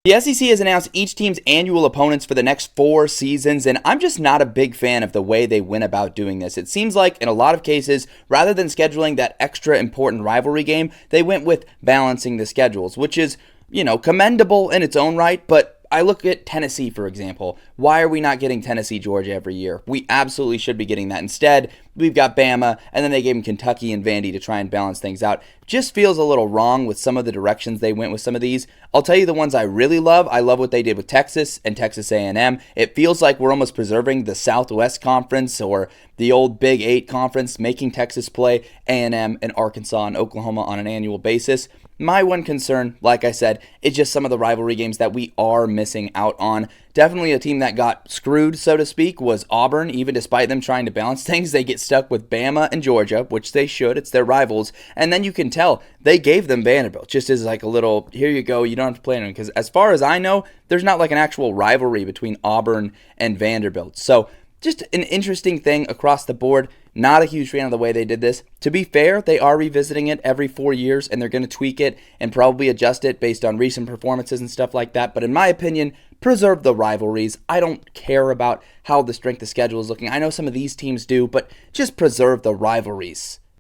The SEC has announced each team's annual opponents for the next 4 seasons, and I'm just not a big fan of the way they went about doing this. It seems like, in a lot of cases, rather than scheduling that extra important rivalry game, they went with balancing the schedules, which is, commendable in its own right, but I look at Tennessee, for example. Why are we not getting Tennessee, Georgia every year? We absolutely should be getting that. Instead, we've got Bama, and then they gave them Kentucky and Vandy to try and balance things out. Just feels a little wrong with some of the directions they went with some of these. I'll tell you the ones I really love. I love what they did with Texas and Texas A&M. It feels like we're almost preserving the Southwest Conference or the old Big 8 Conference, making Texas play A&M and Arkansas and Oklahoma on an annual basis. My one concern, like I said, is just some of the rivalry games that we are missing out on. Definitely a team that got screwed, so to speak, was Auburn. Even despite them trying to balance things, they get stuck with Bama and Georgia, which they should. It's their rivals. And then you can tell they gave them Vanderbilt, just as like a little, here you go, you don't have to play anyone. Because as far as I know, there's not like an actual rivalry between Auburn and Vanderbilt. So just an interesting thing across the board. Not a huge fan of the way they did this. To be fair, they are revisiting it every 4 years, and they're going to tweak it and probably adjust it based on recent performances and stuff like that. But in my opinion, preserve the rivalries. I don't care about how the strength of schedule is looking. I know some of these teams do, but just preserve the rivalries.